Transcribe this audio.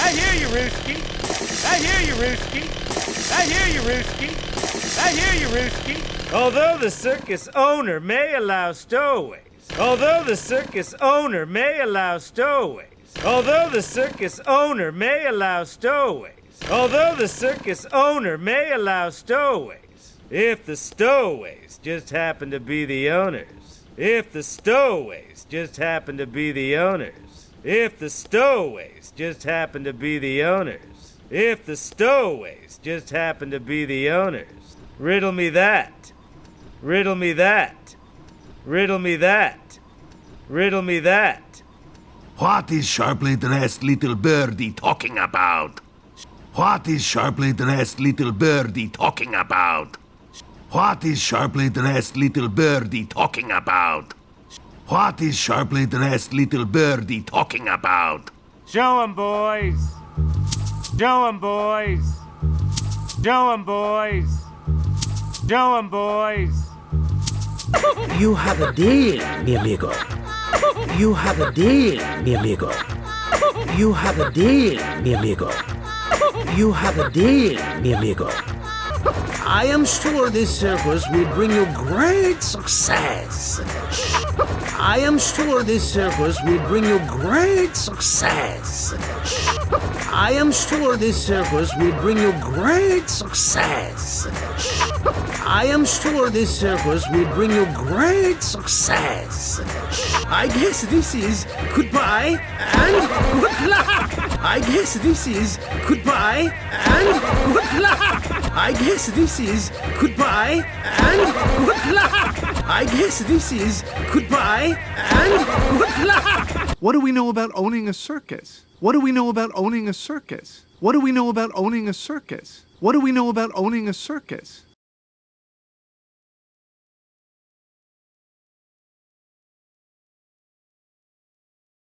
I hear you, Rooski. I hear you, Rooski. I hear you, Rooski. I hear you, Rooski. Although the circus owner may allow stowaways, although the circus owner may allow stowaways, although the circus owner may allow stowaways, although the circus owner may allow stowaways, if the stowaways just happen to be the owners, if the stowaways just happen to be the owners, if the stowaways just happen to be the owners, if the stowaways just happen to be the owners, riddle me that, riddle me that, riddle me that, riddle me that. What is sharply dressed little birdie talking about? What is sharply dressed little birdie talking about? What is sharply dressed little birdie talking about? What is sharply dressed little birdie talking about? Show 'em, boys. Show 'em, boys. Show 'em, boys. Show 'em, boys. You have a deal, mi amigo. You have a deal, mi amigo. You have a deal, mi amigo. You have a deal, mi amigo. I am sure this circus will bring you great success. I am sure this circus will bring you great success. I am sure this circus will bring you great success. I am sure this circus will bring you great success. I guess this is goodbye and good luck. I guess this is goodbye and good luck. I guess this is goodbye and good luck. I guess this is goodbye and good luck. What do we know about owning a circus? What do we know about owning a circus? What do we know about owning a circus? What do we know about owning a circus?